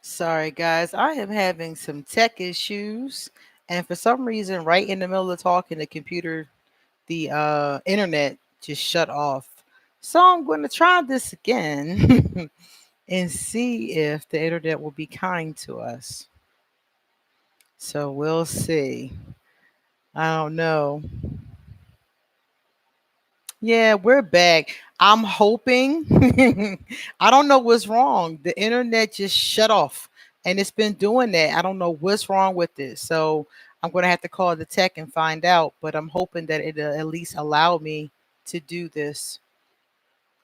Sorry, guys. I am having some tech issues. And for some reason, right in the middle of talking, the internet just shut off. So I'm going to try this again and see if the internet will be kind to us. So we'll see. I don't know. Yeah, we're back. I'm hoping. I don't know what's wrong. The internet just shut off and it's been doing that. I don't know what's wrong with it. So I'm going to have to call the tech and find out. But I'm hoping that it'll at least allow me to do this.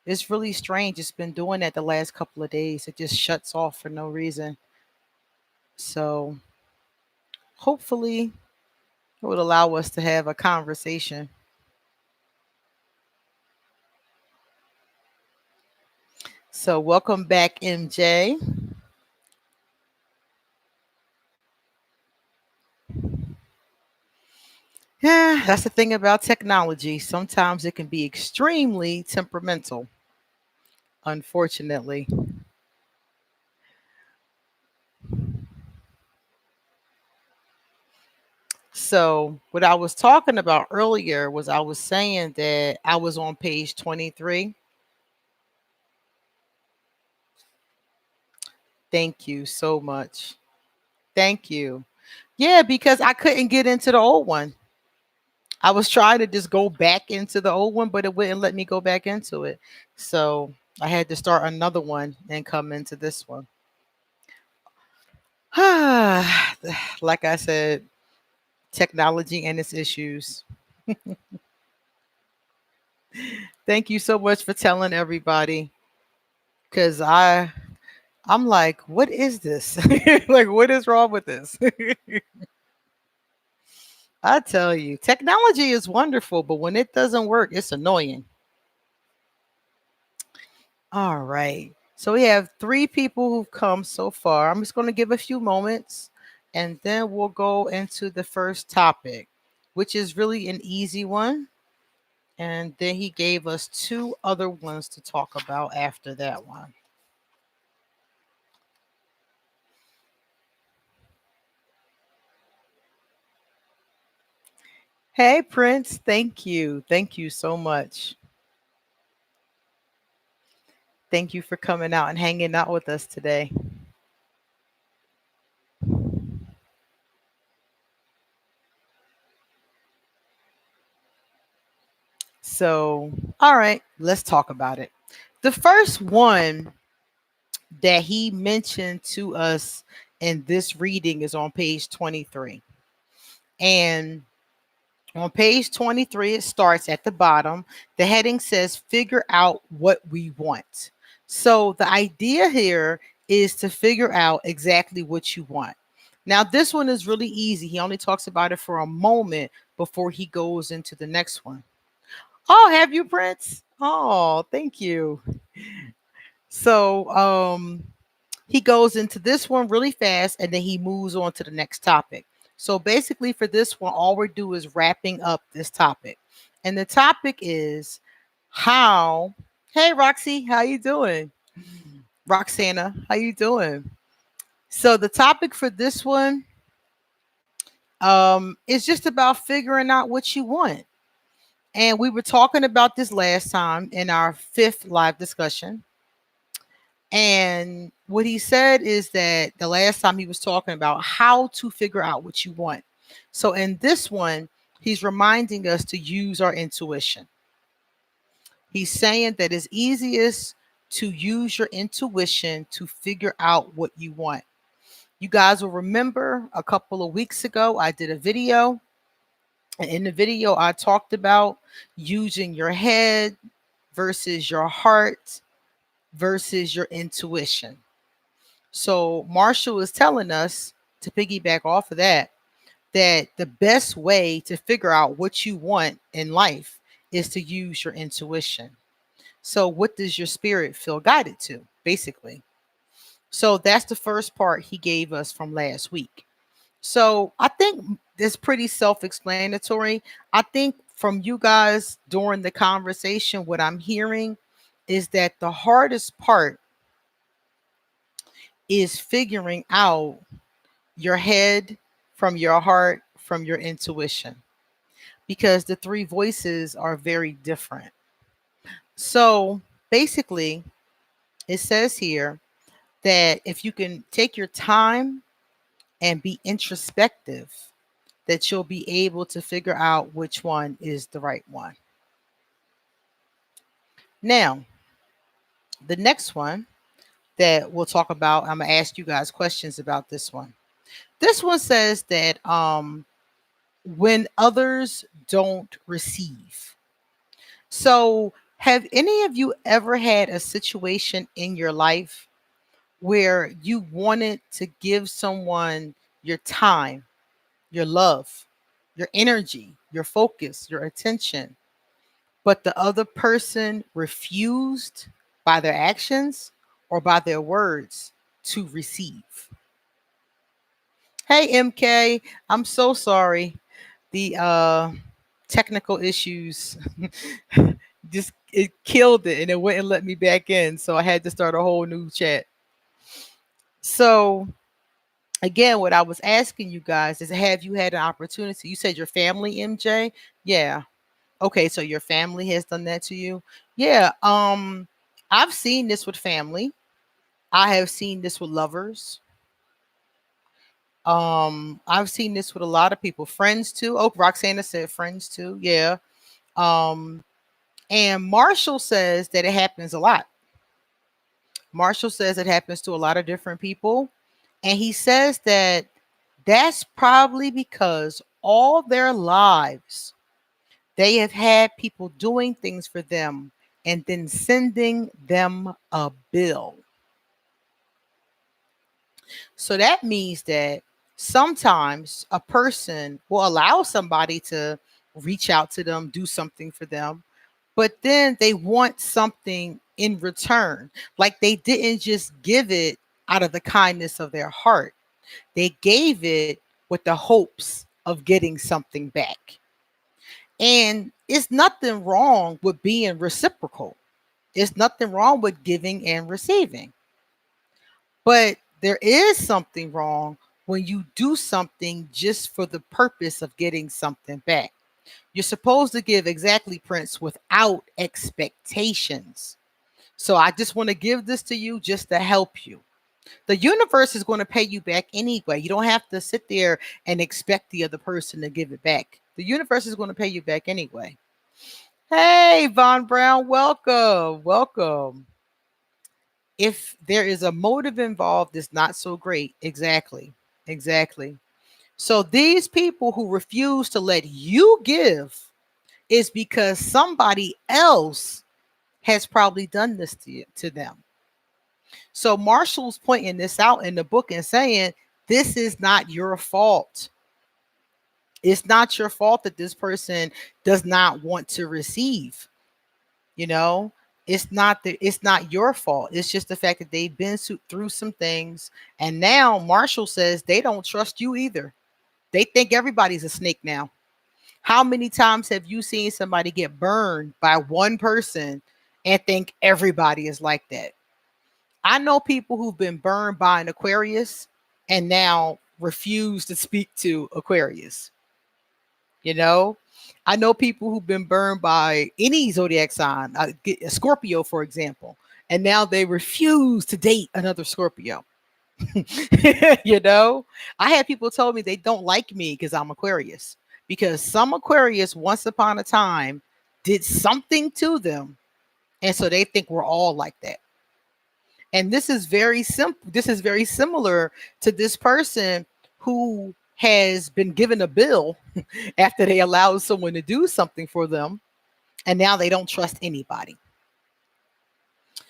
It's really strange. It's been doing that the last couple of days. It just shuts off for no reason. So hopefully it would allow us to have a conversation. So welcome back, MJ. Yeah, that's the thing about technology. Sometimes it can be extremely temperamental, unfortunately. So, what I was talking about earlier was I was saying that I was on page 23. Thank you so much. Thank you. Yeah, because I couldn't get into the old one. I was trying to just go back into the old one, but it wouldn't let me go back into it. So, I had to start another one and come into this one. Like I said, technology and its issues. Thank you so much for telling everybody because I'm like, what is this? Like, what is wrong with this? I tell you, technology is wonderful, but when it doesn't work, it's annoying. All right. So we have three people who've come so far. I'm just going to give a few moments and then we'll go into the first topic, which is really an easy one. And then he gave us two other ones to talk about after that one. Hey, Prince. Thank you. Thank you so much. Thank you for coming out and hanging out with us today. So, all right, let's talk about it. The first one that he mentioned to us in this reading is on page 23. And on page 23, it starts at the bottom. The heading says, Figure out what we want. So the idea here is to figure out exactly what you want. Now, this one is really easy. He only talks about it for a moment before he goes into the next one. Oh, have you, Prince? Oh, thank you. So, he goes into this one really fast and then he moves on to the next topic. So basically for this one, all we do is wrapping up this topic. And the topic is how, hey Roxy, how you doing? Roxana, how you doing? So the topic for this one is just about figuring out what you want. And we were talking about this last time in our fifth live discussion. And what he said is that the last time he was talking about how to figure out what you want. So in this one, he's reminding us to use our intuition. He's saying that it's easiest to use your intuition to figure out what you want. You guys will remember a couple of weeks ago, I did a video. And in the video, I talked about using your head versus your heart versus your intuition. So Marshall is telling us to piggyback off of that, that the best way to figure out what you want in life is to use your intuition. So what does your spirit feel guided to, basically? So that's the first part he gave us from last week. So I think it's pretty self-explanatory. I think from you guys during the conversation, what I'm hearing is that the hardest part is figuring out your head from your heart, from your intuition, because the three voices are very different. So basically, it says here that if you can take your time and be introspective, that you'll be able to figure out which one is the right one. Now, the next one that we'll talk about, I'm going to ask you guys questions about this one. This one says that when others don't receive. So, have any of you ever had a situation in your life where you wanted to give someone your time, your love, your energy, your focus, your attention, but the other person refused by their actions or by their words to receive? Hey, MK, I'm so sorry. The technical issues just it killed it and it wouldn't let me back in. So I had to start a whole new chat. So again, what I was asking you guys is, have you had an opportunity? You said your family, MJ? Yeah. Okay, so your family has done that to you? Yeah. I've seen this with family. I have seen this with lovers. I've seen this with a lot of people, friends too. Oh, Roxana said friends too. Yeah. Um, and Marshall says that it happens a lot. Marshall says it happens to a lot of different people. And he says that that's probably because all their lives they have had people doing things for them and then sending them a bill. So that means that sometimes a person will allow somebody to reach out to them, do something for them, but then they want something in return. Like they didn't just give it out of the kindness of their heart, they gave it with the hopes of getting something back. And it's nothing wrong with being reciprocal. It's nothing wrong with giving and receiving. But there is something wrong when you do something just for the purpose of getting something back. You're supposed to give exactly, Prince, without expectations. So I just want to give this to you just to help you. The universe is going to pay you back anyway. You don't have to sit there and expect the other person to give it back. The universe is going to pay you back anyway. Hey, Von Brown, welcome. Welcome. If there is a motive involved, it's not so great. Exactly. Exactly. So these people who refuse to let you give is because somebody else has probably done this to them. So Marshall's pointing this out in the book and saying, this is not your fault. It's not your fault that this person does not want to receive. You know, it's not your fault. It's just the fact that they've been through some things, and now Marshall says they don't trust you either. They think everybody's a snake now. How many times have you seen somebody get burned by one person and think everybody is like that? I know people who've been burned by an Aquarius and now refuse to speak to Aquarius. You know, I know people who've been burned by any zodiac sign, a Scorpio, for example, and now they refuse to date another Scorpio. You know, I had people tell me they don't like me because I'm Aquarius, because some Aquarius once upon a time did something to them. And so they think we're all like that. And this is very simple. This is very similar to this person who has been given a bill after they allowed someone to do something for them. And now they don't trust anybody.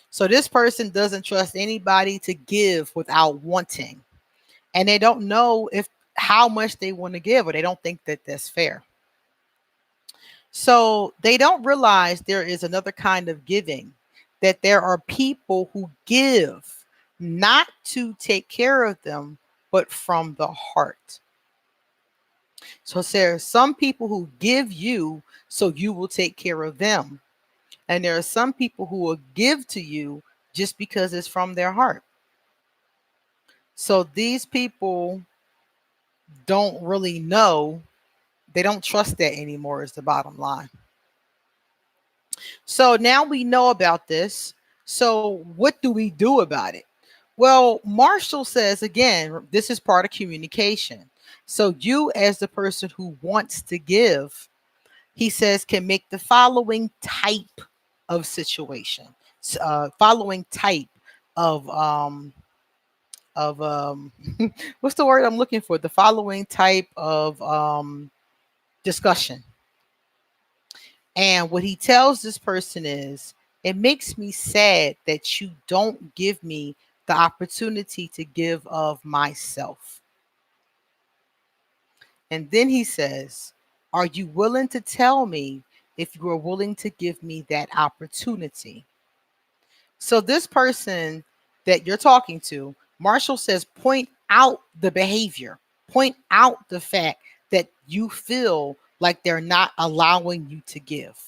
So this person doesn't trust anybody to give without wanting. And they don't know if how much they want to give, or they don't think that that's fair. So they don't realize there is another kind of giving, that there are people who give not to take care of them, but from the heart. So there are some people who give you so you will take care of them. And there are some people who will give to you just because it's from their heart. So these people don't really know. They don't trust that anymore, is the bottom line. So now we know about this. So what do we do about it? Well, Marshall says again, this is part of communication. So you, as the person who wants to give, he says, can make the following type of situation, following type of what's the word I'm looking for? The following type of discussion. And what he tells this person is, it makes me sad that you don't give me the opportunity to give of myself. And then he says, are you willing to tell me if you are willing to give me that opportunity? So, this person that you're talking to, Marshall says, point out the behavior, point out the fact that you feel like they're not allowing you to give.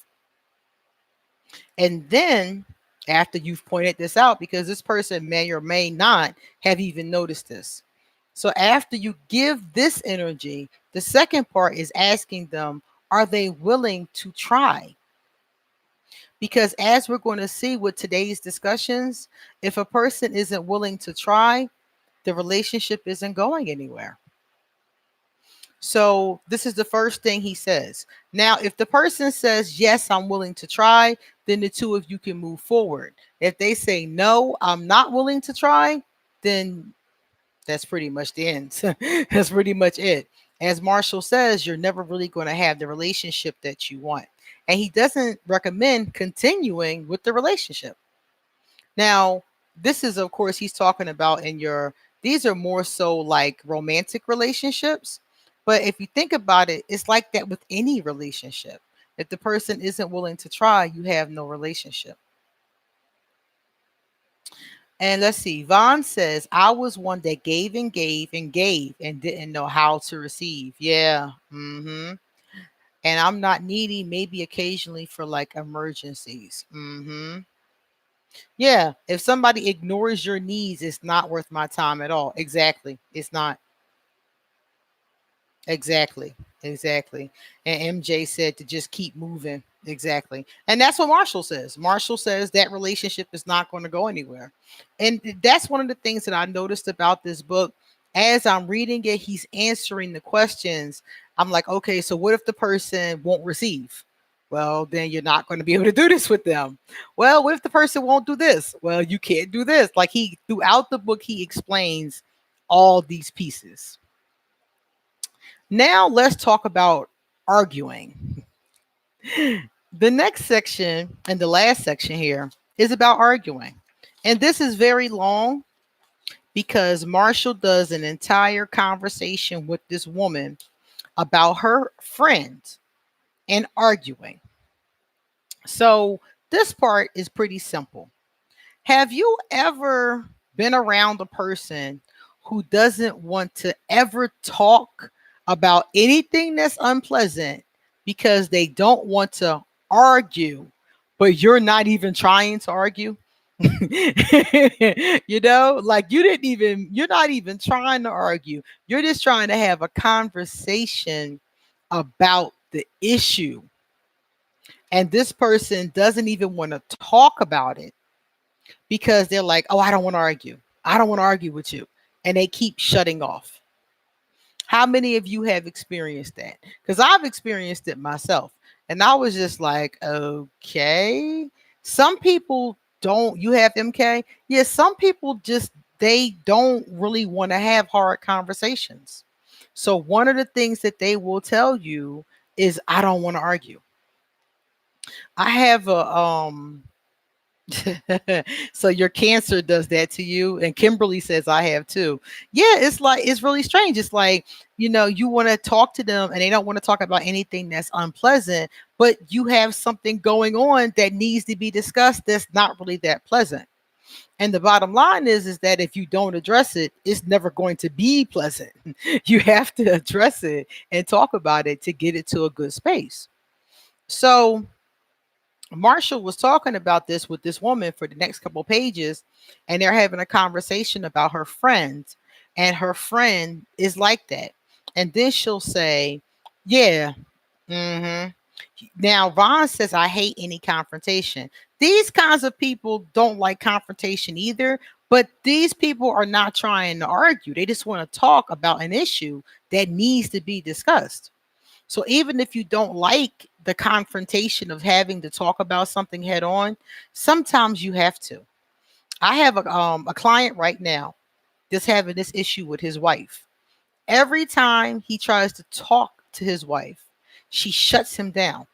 And then, after you've pointed this out, because this person may or may not have even noticed this. So, after you give this energy, the second part is asking them, are they willing to try? Because as we're going to see with today's discussions, if a person isn't willing to try, the relationship isn't going anywhere. So this is the first thing he says. Now, if the person says, yes, I'm willing to try, then the two of you can move forward. If they say, no, I'm not willing to try, then that's pretty much the end. That's pretty much it. As Marshall says, you're never really going to have the relationship that you want. And he doesn't recommend continuing with the relationship. Now, this is, of course, he's talking about in your, these are more so like romantic relationships. But if you think about it, it's like that with any relationship. If the person isn't willing to try, you have no relationship. And let's see, Vaughn says, I was one that gave and gave and gave and didn't know how to receive. Yeah. And I'm not needy, maybe occasionally for like emergencies. Yeah, if somebody ignores your needs, it's not worth my time at all. Exactly. It's not. Exactly. Exactly. And MJ said to just keep moving. Exactly. And that's what Marshall says. Marshall says that relationship is not going to go anywhere. And that's one of the things that I noticed about this book. As I'm reading it, he's answering the questions. I'm like, okay, so what if the person won't receive? Well, then you're not going to be able to do this with them. Well, what if the person won't do this? Well, you can't do this. Like he, throughout the book, he explains all these pieces. Now let's talk about arguing. The next section and the last section here is about arguing. And this is very long because Marshall does an entire conversation with this woman about her friends and arguing. So this part is pretty simple. Have you ever been around a person who doesn't want to ever talk about anything that's unpleasant because they don't want to argue, but you're not even trying to argue? You know, like you're not even trying to argue. You're just trying to have a conversation about the issue. And this person doesn't even want to talk about it because they're like, oh, I don't want to argue. I don't want to argue with you. And they keep shutting off. How many of you have experienced that? Because I've experienced it myself. And I was just like, okay. Some people don't, you have MK? Yeah, some people just, they don't really want to have hard conversations. So one of the things that they will tell you is, I don't want to argue. I have a so your cancer does that to you, and Kimberly says I have too. Yeah, it's like it's really strange. It's like, you know, you want to talk to them and they don't want to talk about anything that's unpleasant, but you have something going on that needs to be discussed that's not really that pleasant. And the bottom line is that if you don't address it, it's never going to be pleasant. You have to address it and talk about it to get it to a good space. So Marshall was talking about this with this woman for the next couple of pages, and they're having a conversation about her friends. And her friend is like that. And then she'll say, yeah, mm-hmm. Now, Ron says, I hate any confrontation. These kinds of people don't like confrontation either, but these people are not trying to argue. They just want to talk about an issue that needs to be discussed. So even if you don't like the confrontation of having to talk about something head on, sometimes you have to. I have a client right now that's having this issue with his wife. Every time he tries to talk to his wife, she shuts him down.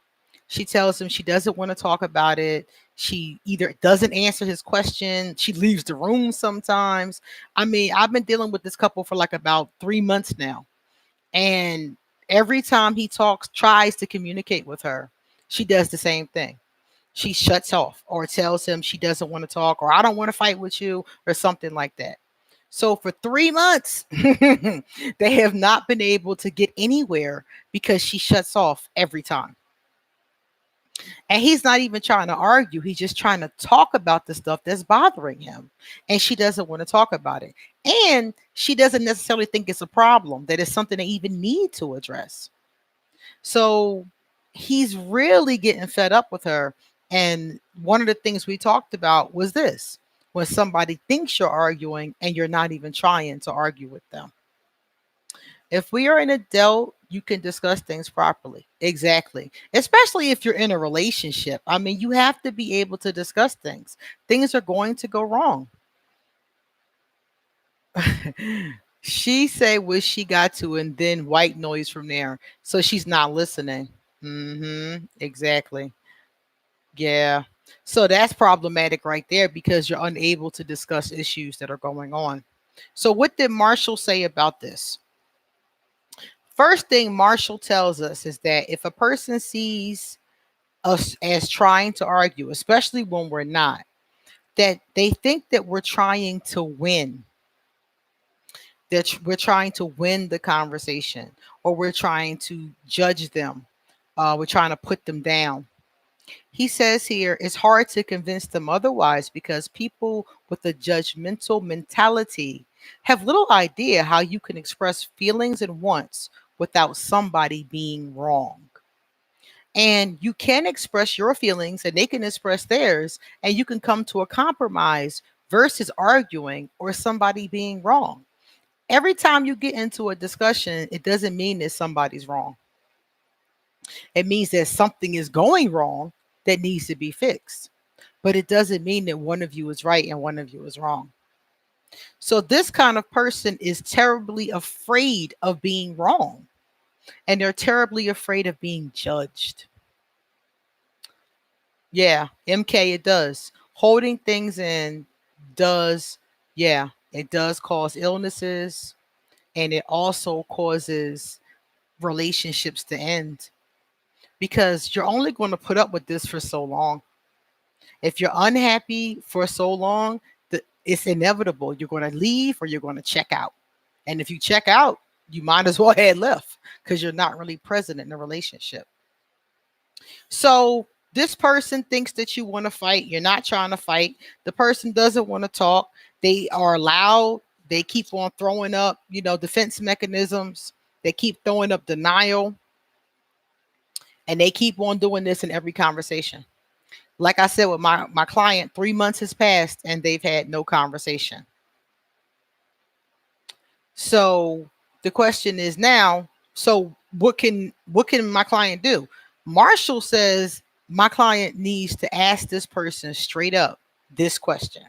She tells him she doesn't want to talk about it. She either doesn't answer his question, she leaves the room sometimes. I mean, I've been dealing with this couple for like about 3 months now. And every time he talks, tries to communicate with her, she does the same thing. She shuts off or tells him she doesn't want to talk or I don't want to fight with you or something like that. So for 3 months, they have not been able to get anywhere because she shuts off every time. And he's not even trying to argue. He's just trying to talk about the stuff that's bothering him. And she doesn't want to talk about it. And she doesn't necessarily think it's a problem, that it's something they even need to address. So he's really getting fed up with her. And one of the things we talked about was this: when somebody thinks you're arguing and you're not even trying to argue with them. If we are an adult, you can discuss things properly. Exactly. Especially if you're in a relationship. I mean, you have to be able to discuss things. Things are going to go wrong. She said what she got to and then white noise from there. So she's not listening. Exactly. Yeah. So that's problematic right there because you're unable to discuss issues that are going on. So what did Marshall say about this? First thing Marshall tells us is that if a person sees us as trying to argue, especially when we're not, that they think that we're trying to win, that we're trying to win the conversation, or we're trying to judge them, we're trying to put them down. He says here it's hard to convince them otherwise because people with a judgmental mentality have little idea how you can express feelings and wants without somebody being wrong. And you can express your feelings and they can express theirs, and you can come to a compromise versus arguing or somebody being wrong. Every time you get into a discussion, it doesn't mean that somebody's wrong. It means that something is going wrong that needs to be fixed. But it doesn't mean that one of you is right and one of you is wrong. So this kind of person is terribly afraid of being wrong, and they're terribly afraid of being judged. Yeah, MK, it does. Holding things in does, yeah, it does cause illnesses, and it also causes relationships to end because you're only going to put up with this for so long. If you're unhappy for so long, it's inevitable. You're going to leave or you're going to check out. And if you check out, you might as well have left because you're not really present in the relationship. So this person thinks that you want to fight. You're not trying to fight. The person doesn't want to talk. They are loud. They keep on throwing up, defense mechanisms. They keep throwing up denial. And they keep on doing this in every conversation. Like I said, with my client, 3 months has passed and they've had no conversation. So the question is now, so what can my client do? Marshall says my client needs to ask this person straight up this question.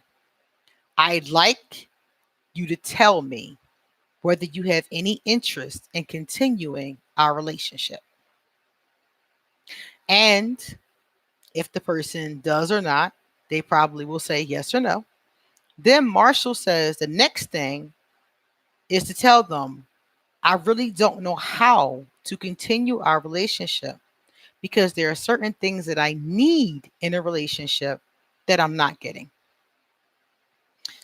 I'd like you to tell me whether you have any interest in continuing our relationship. And if the person does or not, they probably will say yes or no. Then Marshall says the next thing is to tell them, I really don't know how to continue our relationship because there are certain things that I need in a relationship that I'm not getting,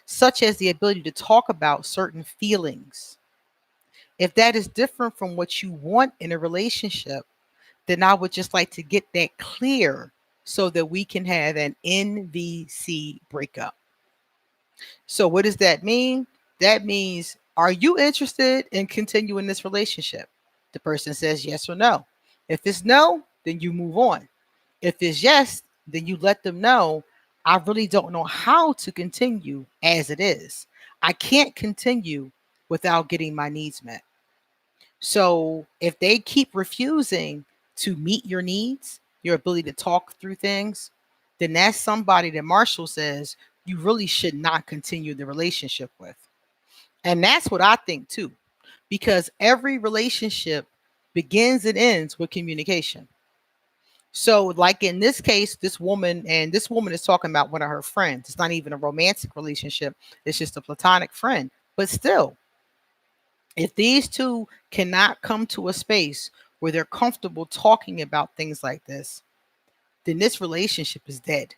such as the ability to talk about certain feelings. If that is different from what you want in a relationship, then I would just like to get that clear so that we can have an NVC breakup. So what does that mean? That means Are you interested in continuing this relationship? The person says yes or no. If it's no, then you move on. If it's yes, then you let them know, I really don't know how to continue as it is. I can't continue without getting my needs met. So if they keep refusing to meet your needs, your ability to talk through things, then that's somebody that Marshall says you really should not continue the relationship with. And that's what I think too, because every relationship begins and ends with communication. So, like in this case, this woman is talking about one of her friends. It's not even a romantic relationship, it's just a platonic friend. But still, if these two cannot come to a space where they're comfortable talking about things like this, then this relationship is dead.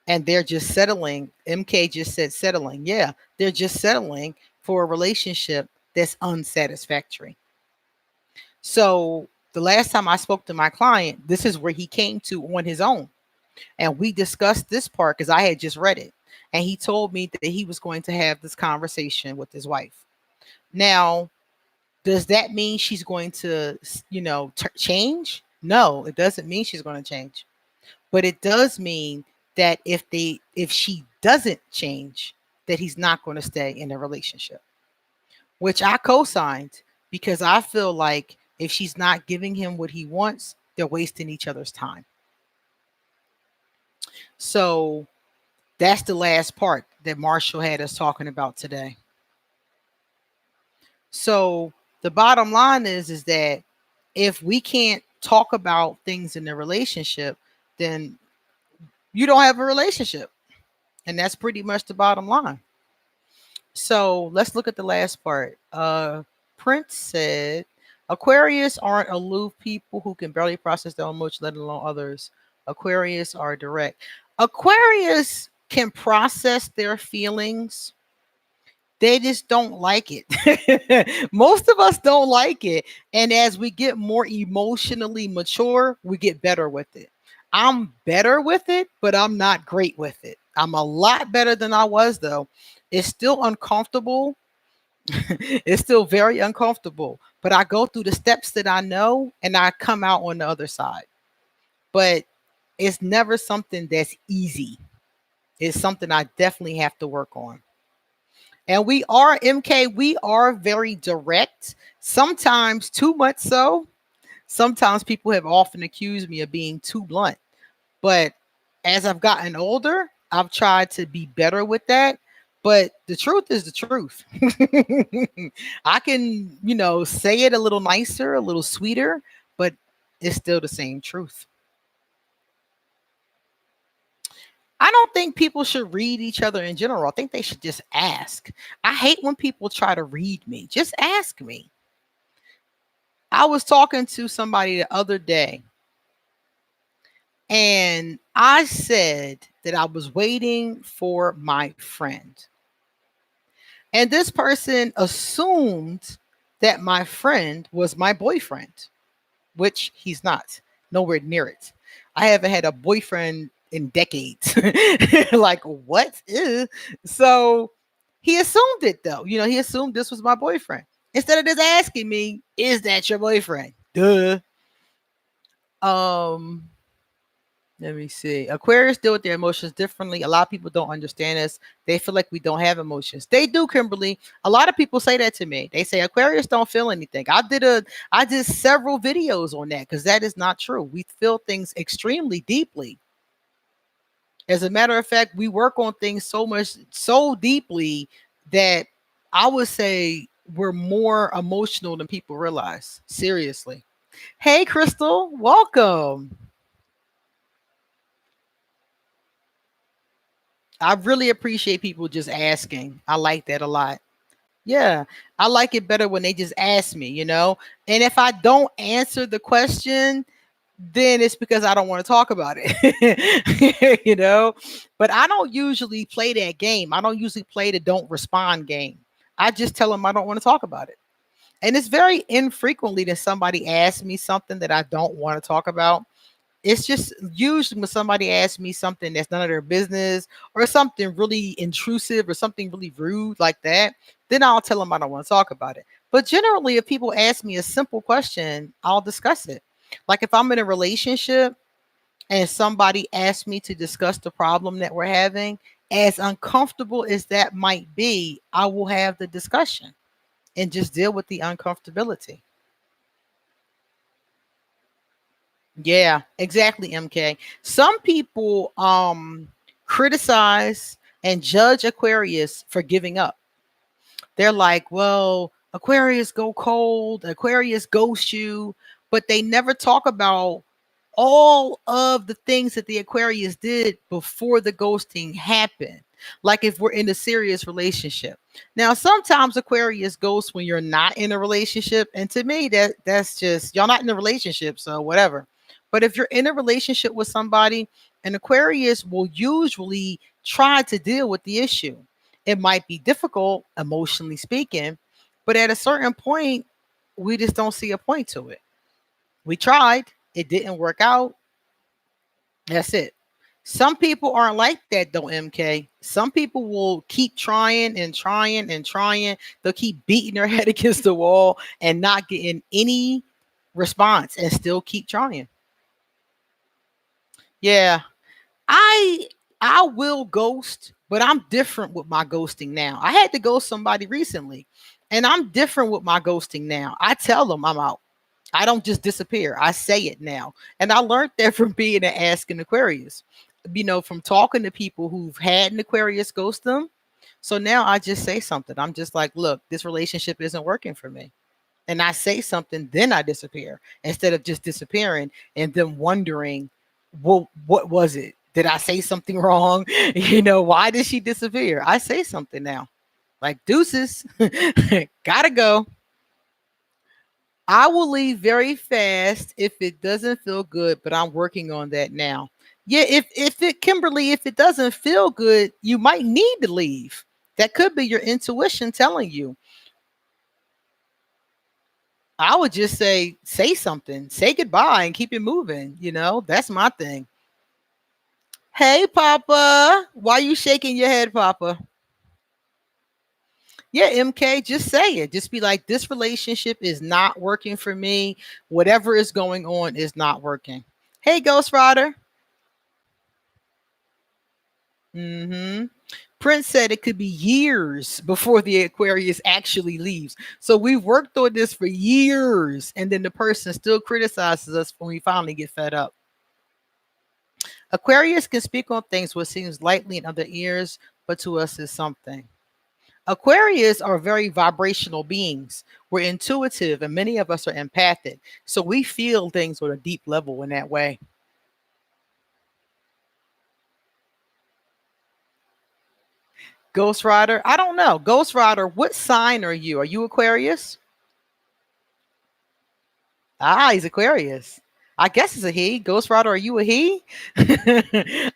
And they're just settling. MK just said settling. Yeah, they're just settling for a relationship that's unsatisfactory. So the last time I spoke to my client, this is where he came to on his own. And we discussed this part because I had just read it. And he told me that he was going to have this conversation with his wife. Now, does that mean she's going to, change? No, it doesn't mean she's going to change. But it does mean that if she doesn't change, that he's not going to stay in a relationship, which I co-signed because I feel like if she's not giving him what he wants, they're wasting each other's time. So that's the last part that Marshall had us talking about today. So the bottom line is that if we can't talk about things in the relationship, then you don't have a relationship. And that's pretty much the bottom line. So let's look at the last part. Prince said, Aquarius aren't aloof people who can barely process their own emotions, let alone others. Aquarius are direct. Aquarius can process their feelings. They just don't like it. Most of us don't like it. And as we get more emotionally mature, we get better with it. I'm better with it, but I'm not great with it. I'm a lot better than I was, though. It's still uncomfortable. It's still very uncomfortable, but I go through the steps that I know and I come out on the other side. But it's never something that's easy. It's something I definitely have to work on. And we are, MK, we are very direct, sometimes too much so. Sometimes people have often accused me of being too blunt. But as I've gotten older, I've tried to be better with that. But the truth is the truth. I can, say it a little nicer, a little sweeter, but it's still the same truth. I don't think people should read each other in general. I think they should just ask. I hate when people try to read me. Just ask me. I was talking to somebody the other day and I said that I was waiting for my friend. And this person assumed that my friend was my boyfriend, which he's not, nowhere near it. I haven't had a boyfriend in decades. Like, what? Ew. So he assumed it though. He assumed this was my boyfriend. Instead of just asking me, is that your boyfriend? Duh. Let me see. Aquarius deal with their emotions differently. A lot of people don't understand us. They feel like we don't have emotions. They do, Kimberly. A lot of people say that to me. They say Aquarius don't feel anything. I did several videos on that because that is not true. We feel things extremely deeply. As a matter of fact, we work on things so deeply that I would say we're more emotional than people realize. Seriously. Hey, Crystal, welcome. I really appreciate people just asking. I like that a lot. Yeah, I like it better when they just ask me, And if I don't answer the question, then it's because I don't want to talk about it, But I don't usually play that game. I don't usually play the don't respond game. I just tell them I don't want to talk about it. And it's very infrequently that somebody asks me something that I don't want to talk about. It's just usually when somebody asks me something that's none of their business, or something really intrusive, or something really rude like that, then I'll tell them I don't want to talk about it. But generally, if people ask me a simple question, I'll discuss it. Like if I'm in a relationship and somebody asks me to discuss the problem that we're having, as uncomfortable as that might be, I will have the discussion and just deal with the uncomfortability. Yeah, exactly, MK. Some people criticize and judge Aquarius for giving up. They're like, well, Aquarius go cold, Aquarius ghost you, but they never talk about all of the things that the Aquarius did before the ghosting happened. Like if we're in a serious relationship. Now, sometimes Aquarius ghosts when you're not in a relationship. And to me, that's just y'all not in a relationship, so whatever. But if you're in a relationship with somebody, an Aquarius will usually try to deal with the issue. It might be difficult, emotionally speaking, but at a certain point, we just don't see a point to it. We tried, it didn't work out. That's it. Some people aren't like that though, MK. Some people will keep trying and trying and trying. They'll keep beating their head against the wall and not getting any response and still keep trying. Yeah. I I will ghost, but I'm different with my ghosting now. I had to ghost somebody recently, and I'm different with my ghosting now. I tell them I'm out. I don't just disappear. I say it now. And I learned that from being an Asking Aquarius. From talking to people who've had an Aquarius ghost them. So now I just say something. I'm just like, look, this relationship isn't working for me. And I say something, then I disappear instead of just disappearing and then wondering, well, what was it? Did I say something wrong? Why did she disappear? I say something now, like deuces, gotta go. I will leave very fast if it doesn't feel good, but I'm working on that now. Yeah, if it doesn't feel good, you might need to leave. That could be your intuition telling you. I would just say something, say goodbye and keep it moving. That's my thing. Hey, Papa, why you shaking your head, Papa? Yeah, MK, just say it. Just be like, this relationship is not working for me. Whatever is going on is not working. Hey, Ghost Rider. Hmm. Prince said it could be years before the Aquarius actually leaves. So we've worked on this for years, and then the person still criticizes us when we finally get fed up. Aquarius can speak on things what seems lightly in other ears, but to us is something. Aquarius are very vibrational beings. We're intuitive, and many of us are empathic. So we feel things on a deep level in that way. Ghost Rider, I don't know. Ghost Rider, what sign are you? Are you Aquarius? Ah, he's Aquarius. I guess it's a he. Ghost Rider, are you a he?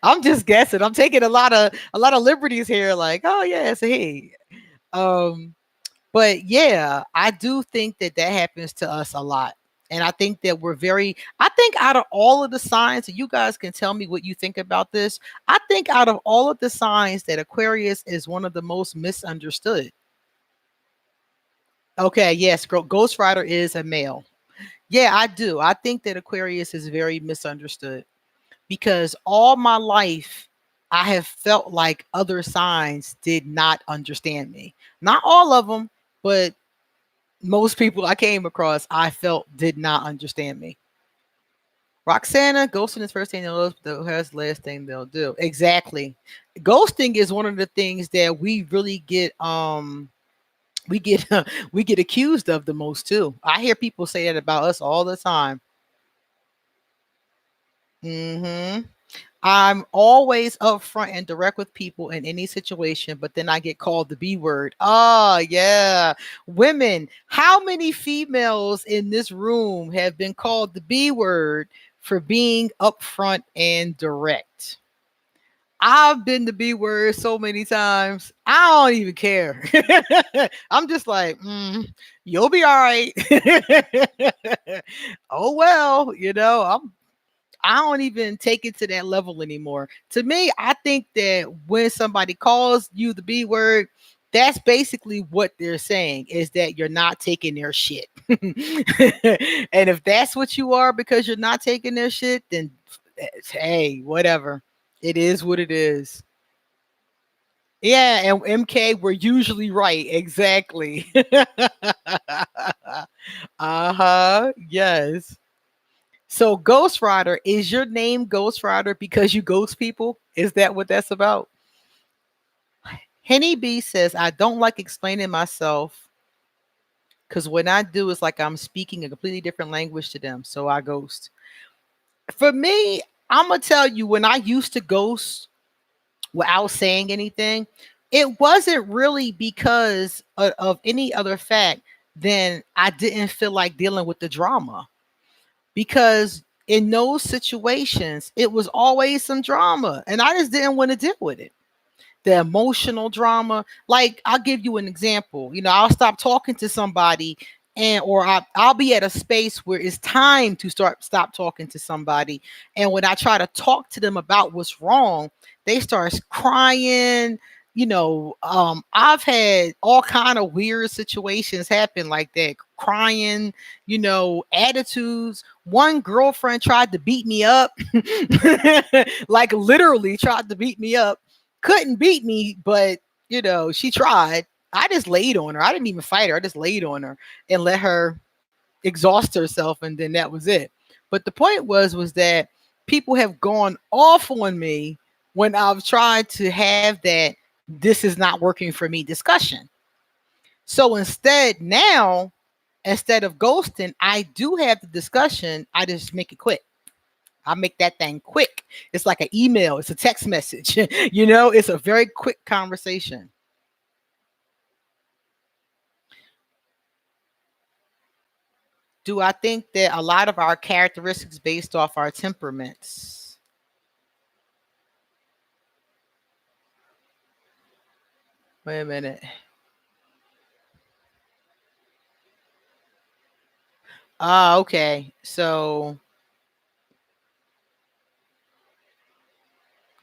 I'm just guessing. I'm taking a lot of liberties here. Like, oh yeah, it's a he. Um, But yeah, I do think that that happens to us a lot. And I think that I think out of all of the signs, and you guys can tell me what you think about this. I think out of all of the signs that Aquarius is one of the most misunderstood. Okay, yes, Ghost Rider is a male. Yeah, I do. I think that Aquarius is very misunderstood because all my life I have felt like other signs did not understand me. Not all of them, but most people I came across, I felt did not understand me. Roxana, ghosting is first thing they'll do, the has last thing they'll do. Exactly. Ghosting is one of the things that we really get we get accused of the most too. I hear people say that about us all the time. Hmm. I'm always upfront and direct with people in any situation, but then I get called the B word. Oh, yeah. Women, how many females in this room have been called the B word for being upfront and direct? I've been the B word so many times. I don't even care. I'm just like, you'll be all right. Oh, well, I don't even take it to that level anymore. To me, I think that when somebody calls you the B word, that's basically what they're saying is that you're not taking their shit. And if that's what you are because you're not taking their shit, then hey, whatever. It is what it is. Yeah, and MK, we're usually right. Exactly. Uh-huh. Yes. So Ghost Rider, is your name Ghost Rider because you ghost people? Is that what that's about? Henny B says, I don't like explaining myself because when I do, it's like I'm speaking a completely different language to them. So I ghost. For me, I'm gonna tell you when I used to ghost without saying anything, it wasn't really because of any other fact than I didn't feel like dealing with the drama. Because in those situations, it was always some drama, and I just didn't want to deal with it. The emotional drama. Like, I'll give you an example. I'll stop talking to somebody, and or I'll be at a space where it's time to stop talking to somebody. And when I try to talk to them about what's wrong, they start crying. I've had all kind of weird situations happen like that, crying, attitudes. One girlfriend tried to beat me up, like literally tried to beat me up, couldn't beat me, but she tried. I just laid on her. I didn't even fight her. I just laid on her and let her exhaust herself, and then that was it. But the point was that people have gone off on me when I've tried to have that this is not working for me discussion. So instead of ghosting, I do have the discussion. I just make it quick. I make that thing quick. It's like an email, it's a text message. It's a very quick conversation. Do I think that a lot of our characteristics based off our temperaments? Wait a minute. Okay. So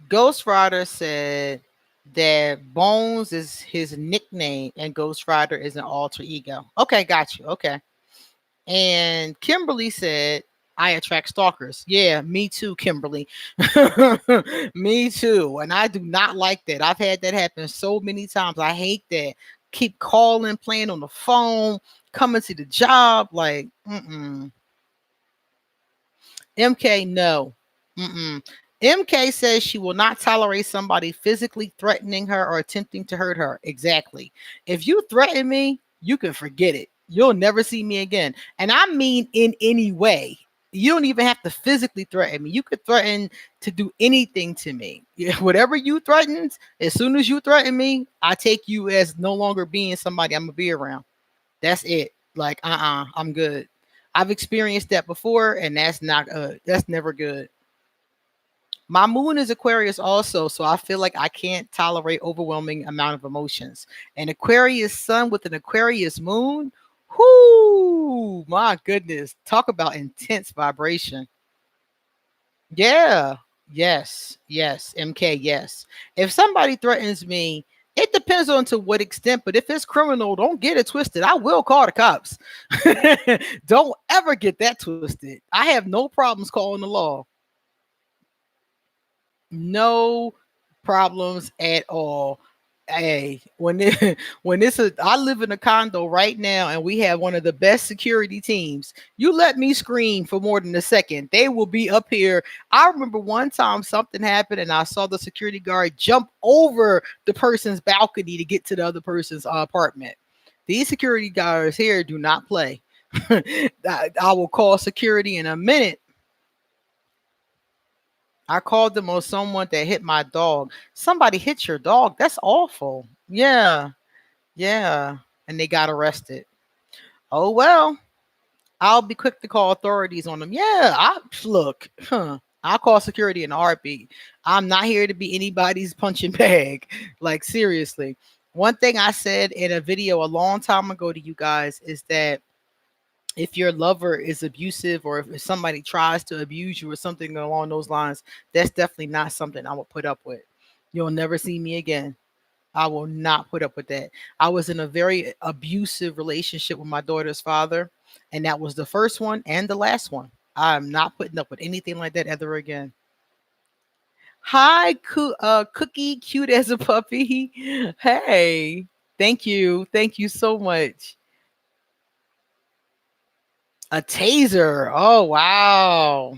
Ghost Rider said that Bones is his nickname and Ghost Rider is an alter ego. Okay, got you. Okay. And Kimberly said, I attract stalkers. Yeah, me too, Kimberly. Me too. And I do not like that. I've had that happen so many times. I hate that. Keep calling, playing on the phone, coming to the job. Like, MK, no. Mm-mm. MK says she will not tolerate somebody physically threatening her or attempting to hurt her. Exactly. If you threaten me, you can forget it. You'll never see me again. And I mean in any way. You don't even have to physically threaten me. You could threaten to do anything to me. Whatever you threaten, as soon as you threaten me, I take you as no longer being somebody I'm gonna be around. That's it. Like, I'm good. I've experienced that before, and that's never good. My moon is Aquarius also, so I feel like I can't tolerate overwhelming amount of emotions. An Aquarius sun with an Aquarius moon, whoo, my goodness, talk about intense vibration. Yeah. Yes. Yes. MK. Yes. If somebody threatens me, it depends on to what extent, but if it's criminal, don't get it twisted. I will call the cops. Don't ever get that twisted. I have no problems calling the law. No problems at all. Hey, when this is, I live in a condo right now, and we have one of the best security teams. You let me scream for more than a second, they will be up here. I remember one time something happened, and I saw the security guard jump over the person's balcony to get to the other person's apartment. These security guards here do not play. I will call security in a minute. I called them on someone that hit my dog. Somebody hit your dog. That's awful. Yeah. Yeah. And they got arrested. Oh well. I'll be quick to call authorities on them. Yeah, I look, I'll call security in a heartbeat. I'm not here to be anybody's punching bag. Like, seriously. One thing I said in a video a long time ago to you guys is that If your lover is abusive, or if somebody tries to abuse you or something along those lines, that's definitely not something I would put up with. You'll never see me again. I will not put up with that. I was in a very abusive relationship with my daughter's father, and that was the first one and the last one. I'm not putting up with anything like that ever again. Hi, Cookie, cute as a puppy. Hey, thank you. Thank you so much. A taser. Oh, wow.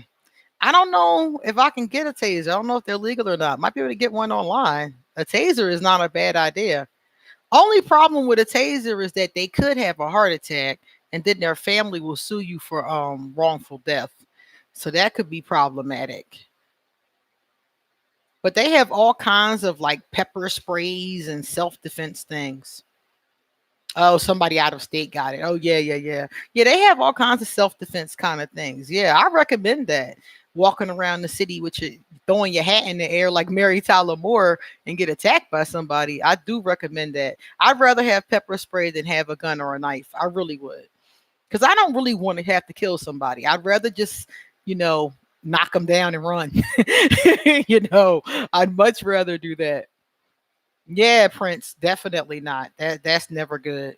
I don't know if I can get a taser. I don't know if they're legal or not. Might be able to get one online. A taser is not a bad idea. Only problem with a taser is that they could have a heart attack, and then their family will sue you for wrongful death. So that could be problematic. But they have all kinds of like pepper sprays and self-defense things. Oh, somebody out of state got it. Oh, yeah, yeah, yeah. Yeah, they have all kinds of self-defense kind of things. Yeah, I recommend that. Walking around the city with your throwing your hat in the air like Mary Tyler Moore and get attacked by somebody. I do recommend that. I'd rather have pepper spray than have a gun or a knife. I really would. Because I don't really want to have to kill somebody. I'd rather just, knock them down and run. I'd much rather do that. Yeah, Prince, definitely not. That's never good.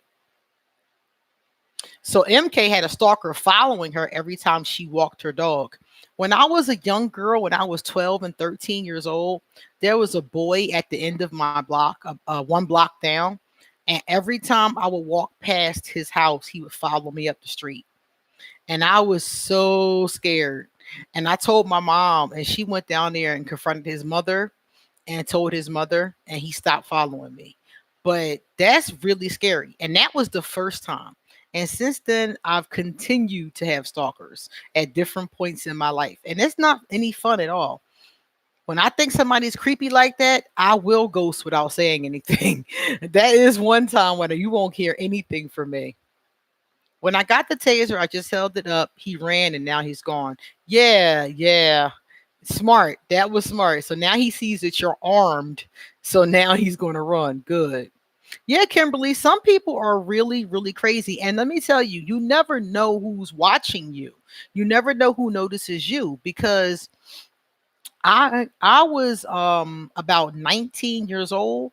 So MK had a stalker following her every time she walked her dog. When I was a young girl, when I was 12 and 13 years old, there was a boy at the end of my block, one block down. And every time I would walk past his house, he would follow me up the street. And I was so scared. And I told my mom, and she went down there and confronted his mother and told his mother, and he stopped following me. But that's really scary. And that was the first time. And since then, I've continued to have stalkers at different points in my life. And it's not any fun at all. When I think somebody's creepy like that, I will ghost without saying anything. That is one time when you won't hear anything from me. When I got the taser, I just held it up. He ran and now he's gone. Yeah, yeah. Smart. That was smart. So now he sees that you're armed. So now he's going to run. Good. Yeah, Kimberly, some people are really, really crazy. And let me tell you, you never know who's watching you. You never know who notices you, because I was about 19 years old,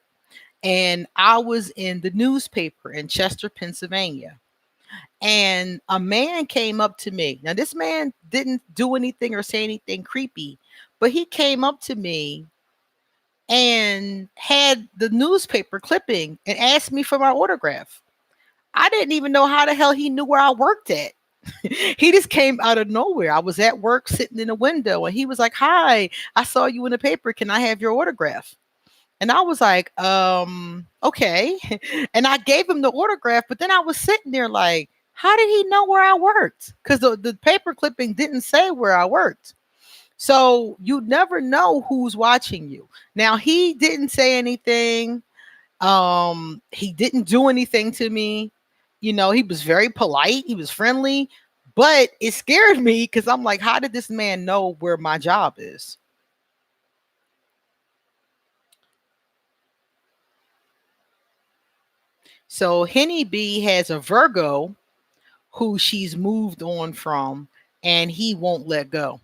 and I was in the newspaper in Chester, Pennsylvania. And a man came up to me. Now, this man didn't do anything or say anything creepy, but he came up to me and had the newspaper clipping and asked me for my autograph. I didn't even know how the hell he knew where I worked at. He just came out of nowhere. I was at work sitting in a window, and he was like, "Hi, I saw you in the paper. Can I have your autograph?" And I was like, okay. And I gave him the autograph, but then I was sitting there like, how did he know where I worked? Because the paper clipping didn't say where I worked. So you never know who's watching you. Now, he didn't say anything. He didn't do anything to me. He was very polite, he was friendly, but it scared me because I'm like, how did this man know where my job is? So Henny B has a Virgo who she's moved on from, and he won't let go.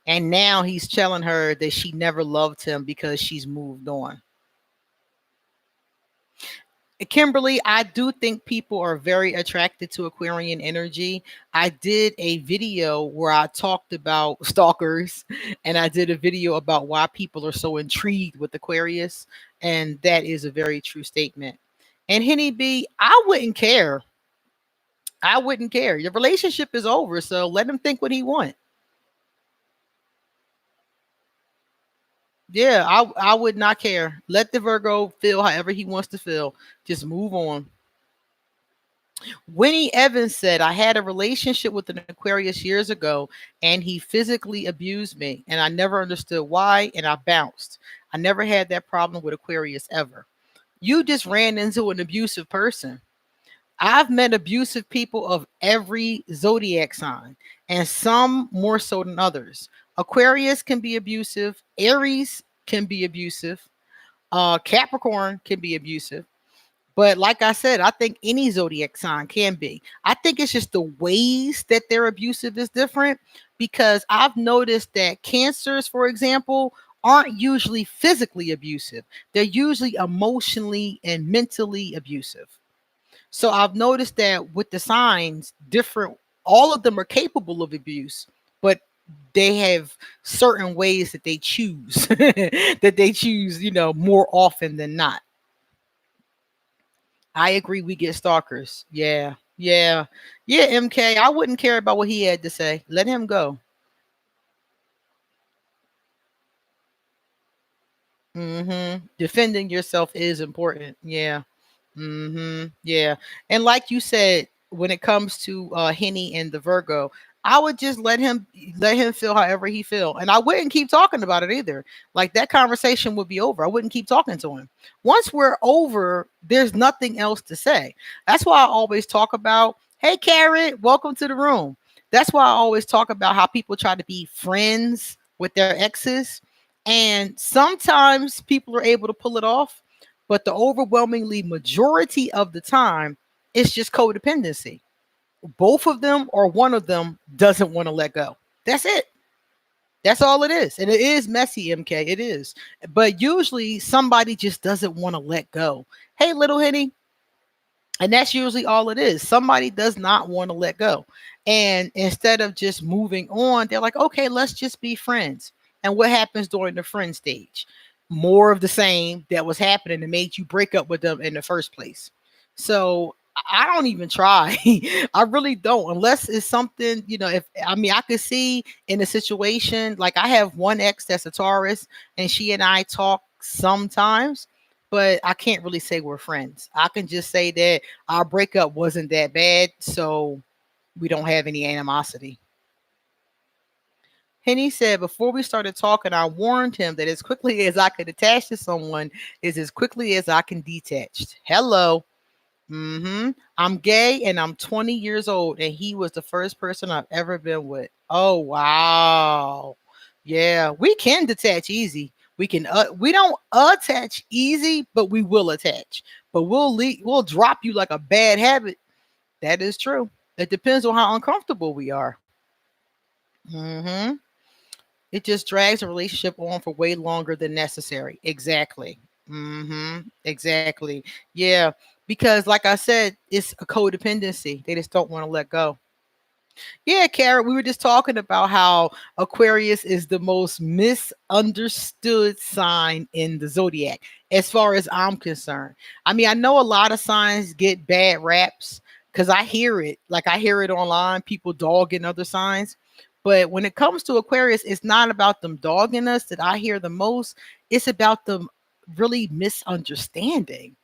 And now he's telling her that she never loved him because she's moved on. Kimberly, I do think people are very attracted to Aquarian energy. I did a video where I talked about stalkers, and I did a video about why people are so intrigued with Aquarius. And that is a very true statement. And Henny B, I wouldn't care. I wouldn't care. Your relationship is over, so let him think what he want. Yeah, I would not care. Let the Virgo feel however he wants to feel. Just move on. Winnie Evans said, I had a relationship with an Aquarius years ago, and he physically abused me, and I never understood why, and I bounced. I never had that problem with Aquarius ever. You just ran into an abusive person. I've met abusive people of every zodiac sign, and some more so than others. Aquarius can be abusive, Aries can be abusive, Capricorn can be abusive, But like I said, I think any zodiac sign can be. I think it's just the ways that they're abusive is different, because I've noticed that cancers, for example, aren't usually physically abusive. They're usually emotionally and mentally abusive. So I've noticed that with the signs, different, all of them are capable of abuse, but they have certain ways that they choose that they choose, more often than not. I agree, we get stalkers. Yeah. Yeah. Yeah, MK. I wouldn't care about what he had to say. Let him go. Defending yourself is important. Yeah. Yeah. And like you said, when it comes to Henny and the Virgo, I would just let him feel however he feel. And I wouldn't keep talking about it either. Like, that conversation would be over. I wouldn't keep talking to him. Once we're over, there's nothing else to say. That's why I always talk about, hey Carrot, welcome to the room. That's why I always talk about how people try to be friends with their exes. And sometimes people are able to pull it off, but the overwhelmingly majority of the time, it's just codependency. Both of them or one of them doesn't want to let go. That's it. That's all it is. And it is messy, MK. It is. But usually somebody just doesn't want to let go. Hey, little Henny, and that's usually all it is. Somebody does not want to let go. And instead of just moving on, they're like, okay, let's just be friends. And what happens during the friend stage? More of the same that was happening that made you break up with them in the first place. So I don't even try. I really don't, unless it's something, if I mean, I could see in a situation, like I have one ex that's a Taurus, and she and I talk sometimes, but I can't really say we're friends. I can just say that our breakup wasn't that bad, so we don't have any animosity. Henny said, before we started talking, I warned him that as quickly as I could attach to someone is as quickly as I can detach. Hello. I'm gay and I'm 20 years old, and he was the first person I've ever been with. Oh, wow. Yeah, we can detach easy. We don't attach easy, but we will attach. But we'll drop you like a bad habit. That is true. It depends on how uncomfortable we are. Mhm. It just drags a relationship on for way longer than necessary. Exactly. Exactly. Yeah. Because like I said, it's a codependency. They just don't want to let go. Yeah, Kara, we were just talking about how Aquarius is the most misunderstood sign in the zodiac, as far as I'm concerned. I mean, I know a lot of signs get bad raps because I hear it. Like, I hear it online, people dogging other signs. But when it comes to Aquarius, it's not about them dogging us that I hear the most. It's about them really misunderstanding.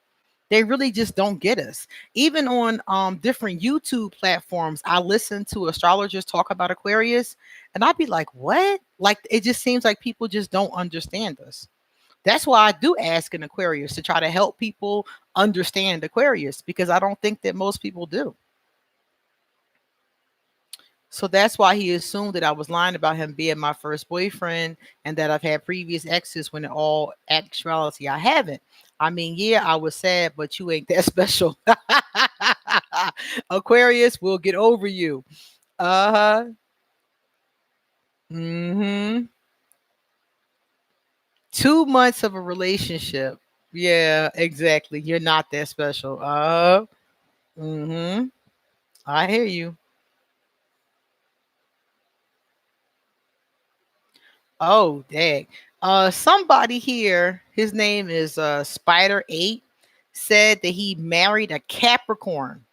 They really just don't get us. Even on different YouTube platforms, I listen to astrologers talk about Aquarius, and I'd be like, "What?" Like, it just seems like people just don't understand us. That's why I do ask an Aquarius to try to help people understand Aquarius, because I don't think that most people do. So that's why he assumed that I was lying about him being my first boyfriend and that I've had previous exes, when in all actuality I haven't. I mean, yeah, I was sad, but you ain't that special. Aquarius will get over you. Uh-huh. Mm-hmm. 2 months of a relationship. Yeah, exactly. You're not that special. Mm-hmm. I hear you. Oh, dang. Somebody here, his name is Spider 8, said that he married a Capricorn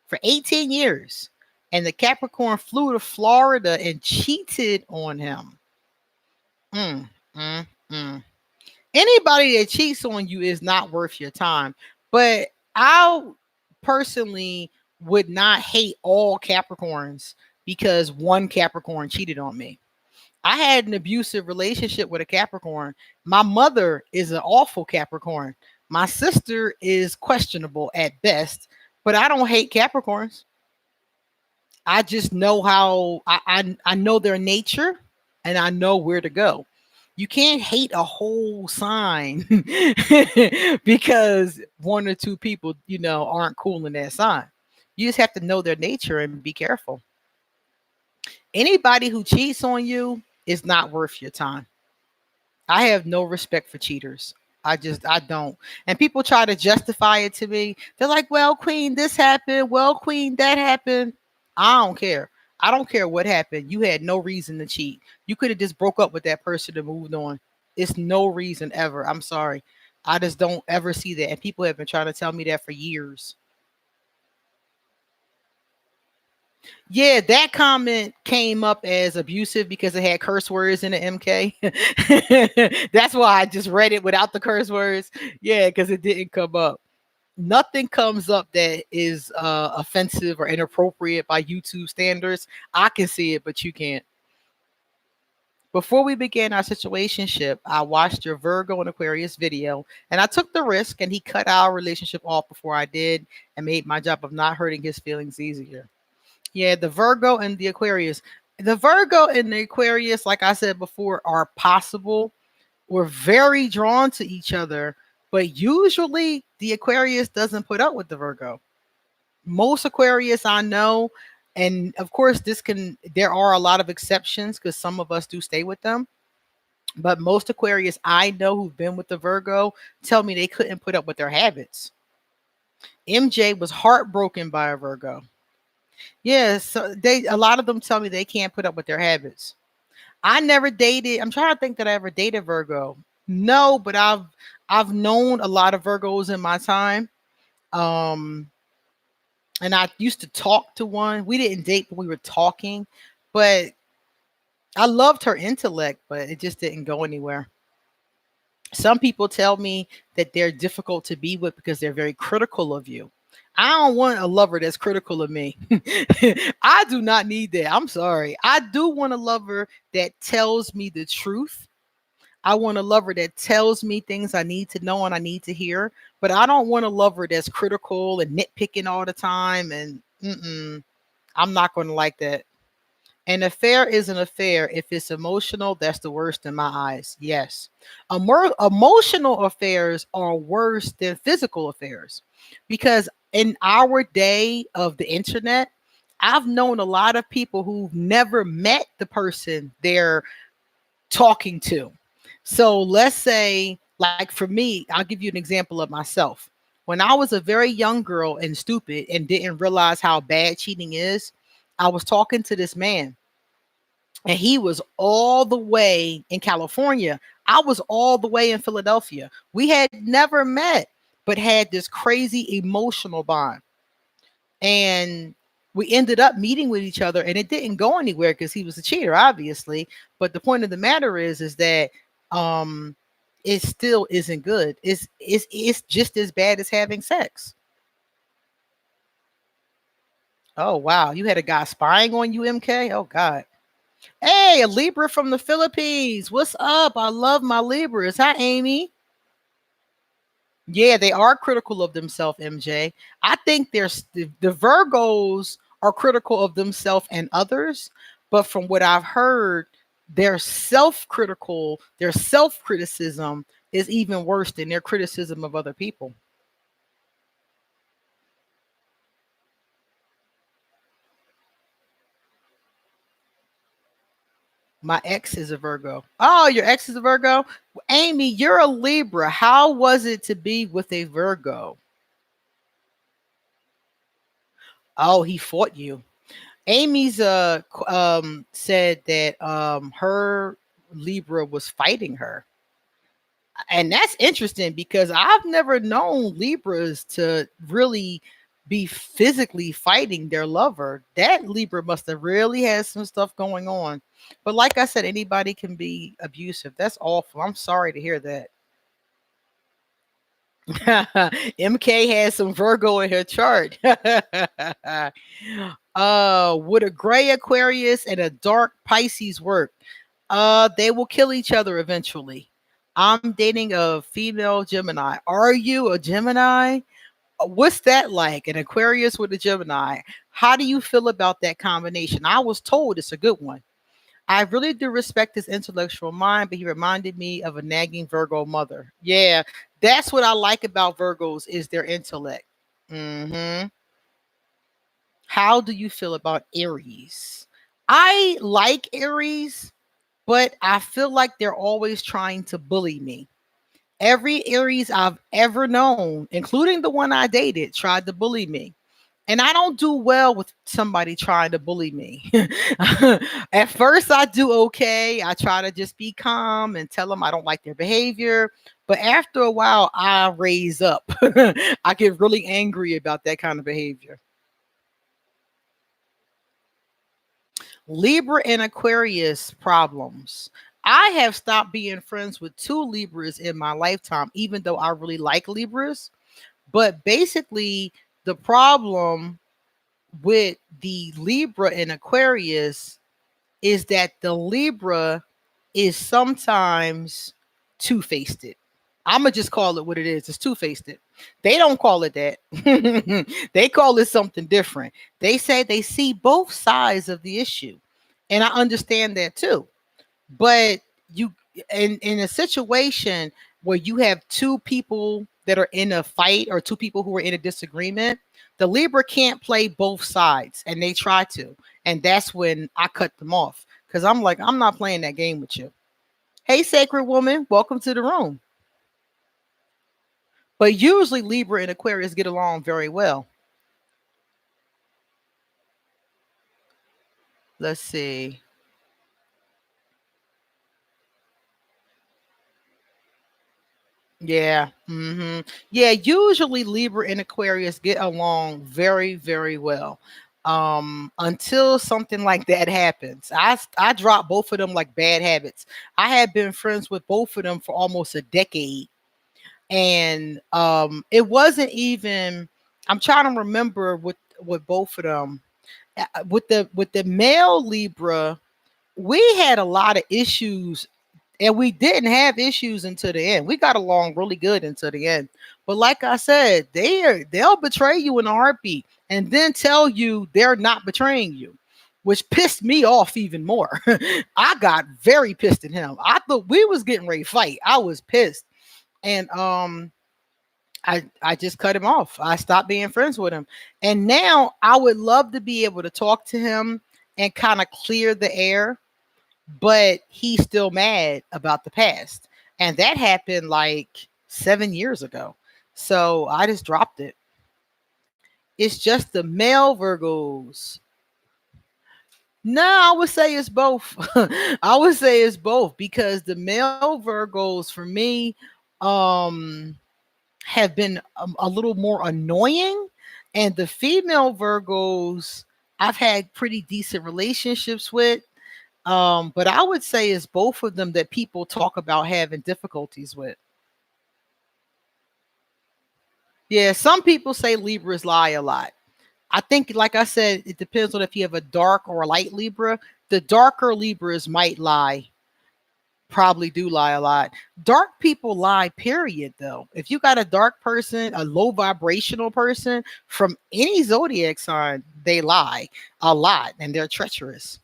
for 18 years. And the Capricorn flew to Florida and cheated on him. Mm, mm, mm. Anybody that cheats on you is not worth your time. But I personally would not hate all Capricorns because one Capricorn cheated on me. I had an abusive relationship with a Capricorn. My mother is an awful Capricorn. My sister is questionable at best, but I don't hate Capricorns. I just know how I know their nature, and I know where to go. You can't hate a whole sign because one or two people, aren't cool in that sign. You just have to know their nature and be careful. Anybody who cheats on you is not worth your time. I have no respect for cheaters. I don't. And people try to justify it to me. They're like, well, Queen, this happened. Well, Queen, that happened. I don't care. I don't care what happened. You had no reason to cheat. You could have just broke up with that person and moved on. It's no reason ever. I'm sorry. I just don't ever see that. And people have been trying to tell me that for years. Yeah, that comment came up as abusive because it had curse words in the MK. That's why I just read it without the curse words. Yeah, because it didn't come up. Nothing comes up that is offensive or inappropriate by YouTube standards. I can see it, but you can't. Before we began our situationship, I watched your Virgo and Aquarius video, and I took the risk, and he cut our relationship off before I did, and made my job of not hurting his feelings easier. Yeah, the Virgo and the Aquarius. The Virgo and the Aquarius, like I said before, are possible. We're very drawn to each other, but usually the Aquarius doesn't put up with the Virgo. Most Aquarius I know, and of course, there are a lot of exceptions because some of us do stay with them. But most Aquarius I know who've been with the Virgo tell me they couldn't put up with their habits. MJ was heartbroken by a Virgo. Yeah, so a lot of them tell me they can't put up with their habits. I never dated. I'm trying to think that I ever dated Virgo. No, but I've known a lot of Virgos in my time. Um, and I used to talk to one. We didn't date, but we were talking. But I loved her intellect, but it just didn't go anywhere. Some people tell me that they're difficult to be with because they're very critical of you. I don't want a lover that's critical of me. I do not need that. I'm sorry. I do want a lover that tells me the truth. I want a lover that tells me things I need to know and I need to hear. But I don't want a lover that's critical and nitpicking all the time. And I'm not going to like that. An affair is an affair. If it's emotional, that's the worst in my eyes. Yes. Emotional affairs are worse than physical affairs because in our day of the internet, I've known a lot of people who've never met the person they're talking to. So let's say, like for me, I'll give you an example of myself. When I was a very young girl and stupid and didn't realize how bad cheating is, I was talking to this man and he was all the way in California. I was all the way in Philadelphia. We had never met, but had this crazy emotional bond. And we ended up meeting with each other and it didn't go anywhere because he was a cheater, obviously. But the point of the matter is that um it still isn't good. It's just as bad as having sex. Oh wow, you had a guy spying on you, MK? Oh God. Hey, a Libra from the Philippines. What's up? I love my Libras. Hi, Amy. Yeah, they are critical of themselves, MJ. I think the Virgos are critical of themselves and others, but from what I've heard, their self-criticism is even worse than their criticism of other people. My ex is a Virgo. Oh, your ex is a Virgo? Amy, you're a Libra. How was it to be with a Virgo? Oh, he fought you. Amy's said that her Libra was fighting her. And that's interesting because I've never known Libras to really be physically fighting their lover. That Libra must have really had some stuff going on. But like I said, anybody can be abusive. That's awful. I'm sorry to hear that. MK has some Virgo in her chart. Would a gray Aquarius and a dark Pisces work? They will kill each other eventually. I'm dating a female Gemini. Are you a Gemini? What's that like? An Aquarius with a Gemini. How do you feel about that combination? I was told it's a good one. I really do respect his intellectual mind, but he reminded me of a nagging Virgo mother. Yeah, that's what I like about Virgos is their intellect. Hmm. How do you feel about Aries? I like Aries, but I feel like they're always trying to bully me. Every Aries I've ever known, including the one I dated, tried to bully me. And I don't do well with somebody trying to bully me. At first, I do okay. I try to just be calm and tell them I don't like their behavior. But after a while, I raise up. I get really angry about that kind of behavior. Libra and Aquarius problems. I have stopped being friends with two Libras in my lifetime, even though I really like Libras. But basically, the problem with the Libra and Aquarius is that the Libra is sometimes two faced. I'm gonna just call it what it is. It's two faced. They don't call it that. They call it something different. They say they see both sides of the issue, and I understand that too. But you, in a situation where you have two people that are in a fight or two people who are in a disagreement, the Libra can't play both sides, and they try to, and that's when I cut them off because I'm like, I'm not playing that game with you. Hey, sacred woman, welcome to the room. But usually Libra and Aquarius get along very well. Let's see. Yeah. Yeah, usually Libra and Aquarius get along very, very well. Until something like that happens. I dropped both of them like bad habits. I had been friends with both of them for almost a decade. And it wasn't even, I'm trying to remember with both of them. With the male Libra, we had a lot of issues, and we didn't have issues until the end. We got along really good until the end. But like I said, they'll betray you in a heartbeat and then tell you they're not betraying you, which pissed me off even more. I got very pissed at him. I thought we was getting ready to fight. I was pissed. And I just cut him off. I stopped being friends with him. And now I would love to be able to talk to him and kind of clear the air, but he's still mad about the past. And that happened like 7 years ago. So I just dropped it. It's just the male Virgos. No, I would say it's both. I would say it's both because the male Virgos for me have been a little more annoying, and the female Virgos I've had pretty decent relationships with. But I would say it's both of them that people talk about having difficulties with. Yeah, some people say Libras lie a lot. I think, like I said, it depends on if you have a dark or a light Libra. The darker Libras might lie, probably do lie a lot. Dark people lie, period, though. If you got a dark person, a low vibrational person from any zodiac sign, they lie a lot and they're treacherous.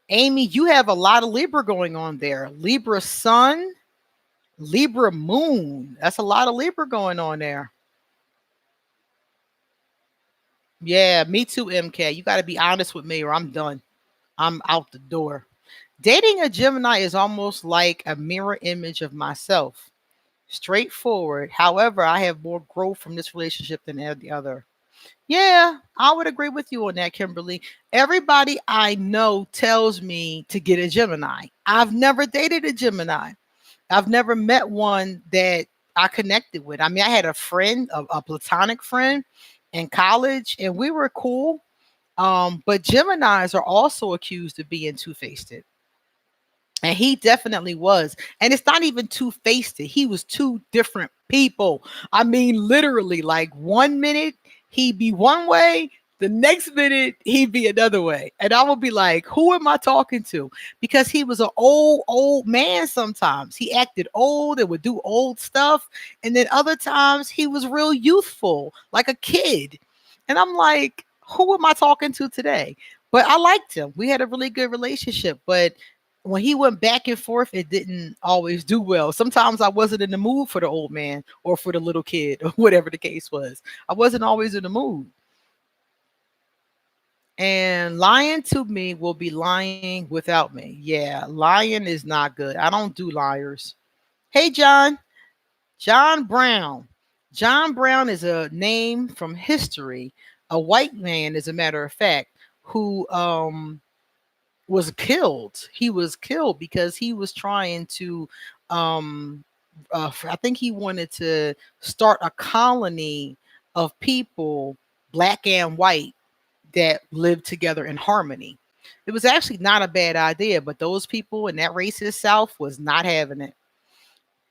Amy, you have a lot of Libra going on there. Libra sun, Libra moon. That's a lot of Libra going on there. Yeah, me too, MK. You got to be honest with me or I'm done. I'm out the door. Dating a Gemini is almost like a mirror image of myself. Straightforward. However, I have more growth from this relationship than the other. Yeah, I would agree with you on that, Kimberly. Everybody I know tells me to get a Gemini. I've never dated a Gemini. I've never met one that I connected with. I mean, I had a friend, a platonic friend in college, and we were cool. But Geminis are also accused of being two-faced. And he definitely was. And it's not even two-faced. He was two different people. I mean, literally, like 1 minute he'd be one way, the next minute he'd be another way. And I would be like, who am I talking to? Because he was an old man sometimes. He acted old and would do old stuff. And then other times he was real youthful, like a kid. And I'm like, who am I talking to today? But I liked him. We had a really good relationship. But when he went back and forth, it didn't always do well. Sometimes I wasn't in the mood for the old man or for the little kid or whatever the case was. I wasn't always in the mood. And lying to me will be lying without me. Yeah, lying is not good. I don't do liars. Hey, John. John Brown. John Brown is a name from history. A white man, as a matter of fact, who was killed. He was killed because he was trying to, um, I think he wanted to start a colony of people, black and white, that lived together in harmony. It was actually not a bad idea, but those people in that racist South was not having it.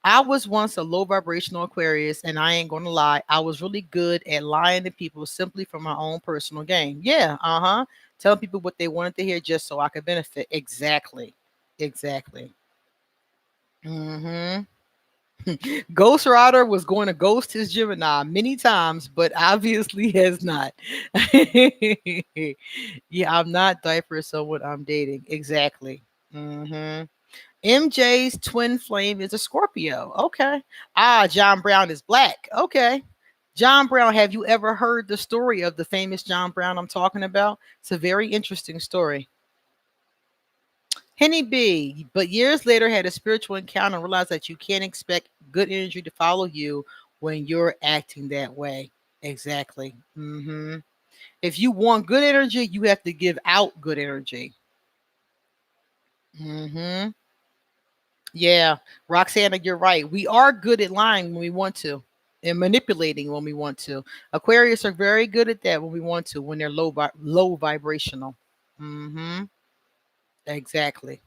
I was once a low vibrational Aquarius, and I ain't gonna lie, I was really good at lying to people simply for my own personal gain. Yeah, uh-huh. Telling people what they wanted to hear just so I could benefit. Exactly. Exactly. Hmm. Ghost Rider was going to ghost his Gemini many times, but obviously has not. Yeah, I'm not diaper someone I'm dating. Exactly. Hmm. MJ's twin flame is a Scorpio. Okay. Ah, John Brown is black. Okay. John Brown, have you ever heard the story of the famous John Brown I'm talking about? It's a very interesting story. Henny B, but years later had a spiritual encounter and realized that you can't expect good energy to follow you when you're acting that way. Exactly. If you want good energy, you have to give out good energy. hmm Yeah, Roxana, you're right. We are good at lying when we want to and manipulating when we want to. Aquarius are very good at that when we want to, when they're low vibrational. hmm Exactly.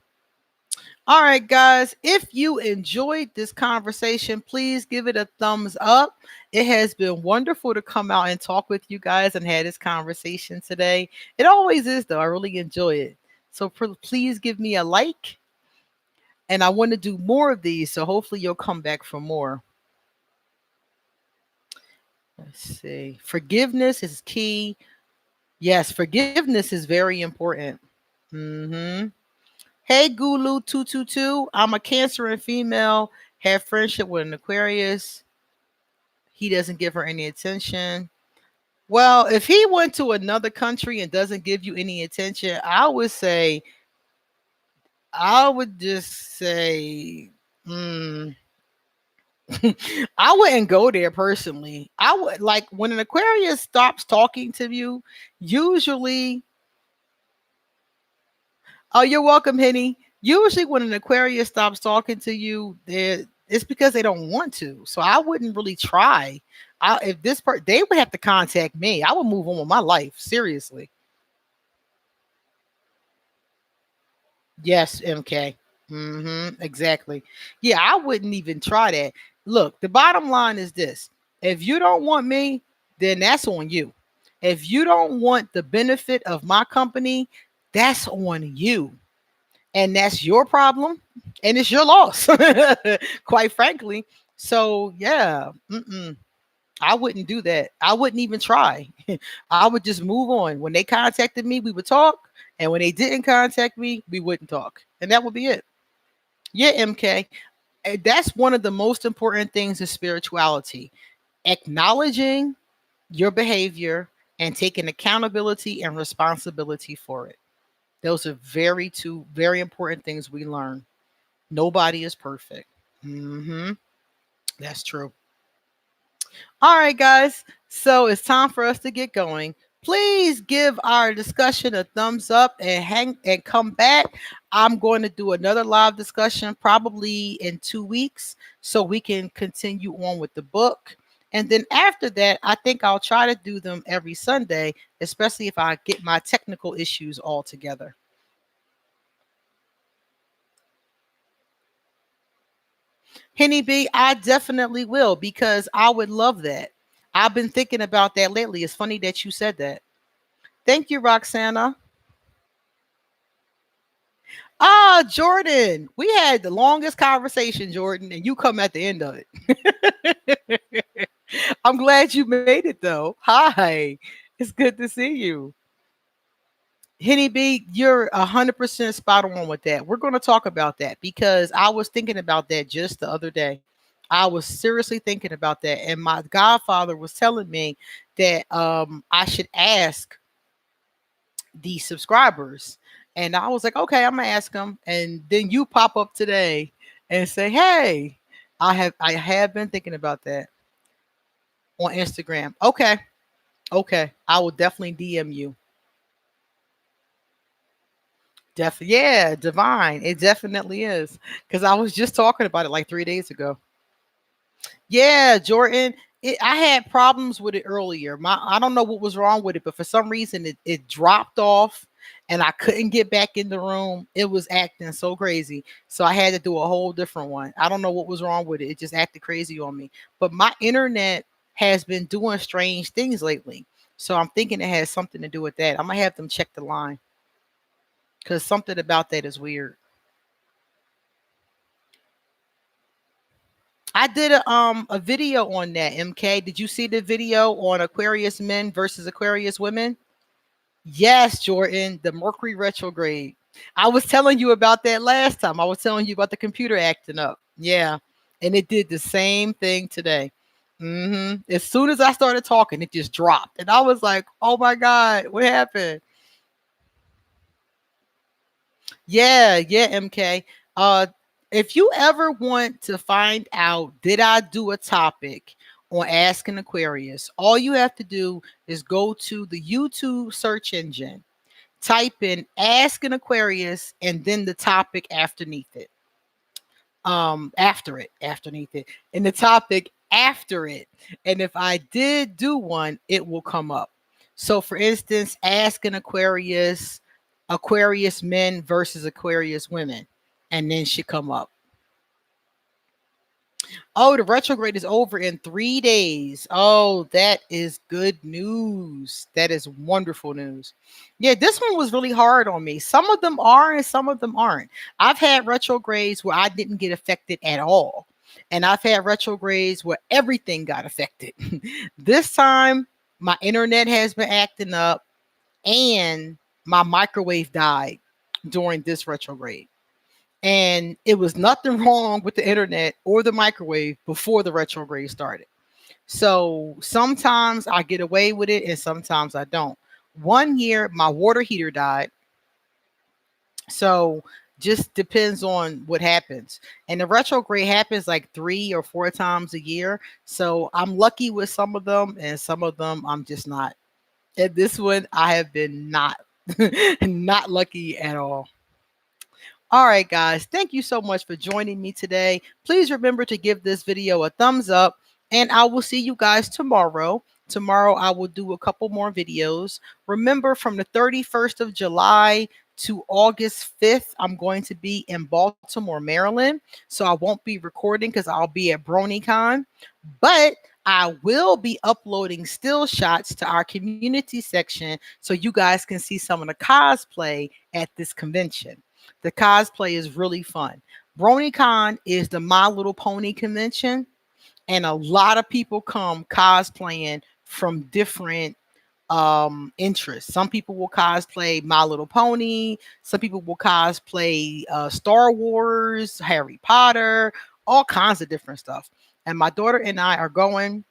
All right, guys. If you enjoyed this conversation, please give it a thumbs up. It has been wonderful to come out and talk with you guys and have this conversation today. It always is, though. I really enjoy it. So please give me a like, and I want to do more of these. So hopefully you'll come back for more. Let's see. Forgiveness is key. Yes, forgiveness is very important. hmm Hey, Gulu222. I'm a Cancer and female. Have friendship with an Aquarius. He doesn't give her any attention. Well, if he went to another country and doesn't give you any attention, I would just say, mm, I wouldn't go there personally. I would like when an Aquarius stops talking to you, usually, oh, you're welcome, Henny. Usually when an Aquarius stops talking to you, it's because they don't want to. So I wouldn't really try. If this part, they would have to contact me. I would move on with my life. Seriously. Yes, MK. Exactly. Yeah, I wouldn't even try that. Look, the bottom line is this. If you don't want me, then that's on you. If you don't want the benefit of my company, that's on you. And that's your problem and it's your loss, quite frankly. So, yeah, I wouldn't do that. I wouldn't even try. I would just move on. When they contacted me, we would talk. And when they didn't contact me, we wouldn't talk. And that would be it. Yeah, MK. That's one of the most important things in spirituality, acknowledging your behavior and taking accountability and responsibility for it. Those are two very important things we learn. Nobody is perfect. That's true. All right, guys. So it's time for us to get going. Please give our discussion a thumbs up and hang and come back. I'm going to do another live discussion probably in 2 weeks so we can continue on with the book. And then after that, I think I'll try to do them every Sunday, especially if I get my technical issues all together. Henny B, I definitely will because I would love that. I've been thinking about that lately. It's funny that you said that. Thank you, Roxana. Ah, Jordan, we had the longest conversation, Jordan, and you come at the end of it. I'm glad you made it though. Hi, it's good to see you. Henny B, you're 100% spot on with that. We're going to talk about that because I was thinking about that just the other day. I was seriously thinking about that, and my godfather was telling me that I should ask the subscribers, and I was like, okay, I'm gonna ask them, and then you pop up today and say, hey, I have been thinking about that on Instagram. Okay, okay, I will definitely DM you. Definitely, yeah, divine. It definitely is. Because I was just talking about it like 3 days ago. Yeah, Jordan. I had problems with it earlier. I don't know what was wrong with it, but for some reason it dropped off and I couldn't get back in the room. It was acting so crazy. So I had to do a whole different one. I don't know what was wrong with it. It just acted crazy on me. But my internet has been doing strange things lately. So I'm thinking it has something to do with that. I'm gonna have them check the line because something about that is weird. I did a video on that, MK. Did you see the video on Aquarius men versus Aquarius women? Yes, Jordan, the Mercury retrograde. I was telling you about that last time. I was telling you about the computer acting up. Yeah. And it did the same thing today. As soon as I started talking, it just dropped. And I was like, oh my God, what happened? Yeah, yeah, MK. Uh, if you ever want to find out, did I do a topic on Ask an Aquarius? All you have to do is go to the YouTube search engine, type in Ask an Aquarius, and then the topic underneath it. Afterneath it, and the topic after it. And if I did do one, it will come up. So, for instance, Ask an Aquarius, Aquarius men versus Aquarius women, and then should come up. Oh, the retrograde is over in 3 days. Oh, that is good news. That is wonderful news. Yeah, this one was really hard on me. Some of them are and some of them aren't. I've had retrogrades where I didn't get affected at all. And I've had retrogrades where everything got affected. This time, my internet has been acting up and my microwave died during this retrograde. And it was nothing wrong with the internet or the microwave before the retrograde started. So sometimes I get away with it and sometimes I don't. One year, my water heater died. So just depends on what happens. And the retrograde happens like 3 or 4 times a year. So I'm lucky with some of them and some of them I'm just not. And this one I have been not not lucky at all. All right, guys, thank you so much for joining me today. Please remember to give this video a thumbs up, and I will see you guys tomorrow. Tomorrow, I will do a couple more videos. Remember, from the 31st of July to August 5th, I'm going to be in Baltimore, Maryland. So I won't be recording because I'll be at BronyCon, but I will be uploading still shots to our community section so you guys can see some of the cosplay at this convention. The cosplay is really fun. BronyCon is the My Little Pony convention, and a lot of people come cosplaying from different interests. Some people will cosplay My Little Pony, some people will cosplay Star Wars, Harry Potter, all kinds of different stuff. And my daughter and I are going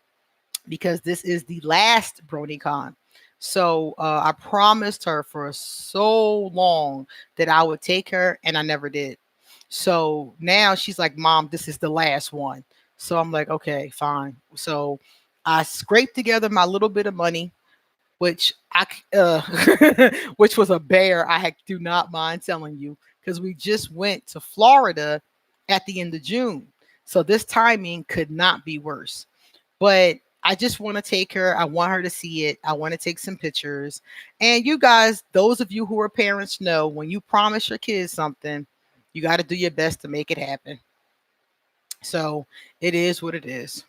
because this is the last BronyCon. So I promised her for so long that I would take her, and I never did. So now she's like, "Mom, this is the last one." So I'm like, "Okay, fine." So I scraped together my little bit of money, which which was a bear. Do not mind telling you because we just went to Florida at the end of June, so this timing could not be worse. But I just want to take her. I want her to see it. I want to take some pictures. And you guys, those of you who are parents, know when you promise your kids something, you got to do your best to make it happen. So it is what it is.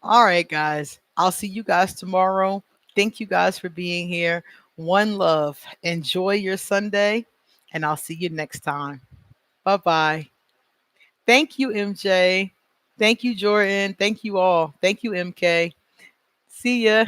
All right, guys. I'll see you guys tomorrow. Thank you guys for being here. One love. Enjoy your Sunday, and I'll see you next time. Bye bye. Thank you, MJ. Thank you, Jordan. Thank you all. Thank you, MK. See ya.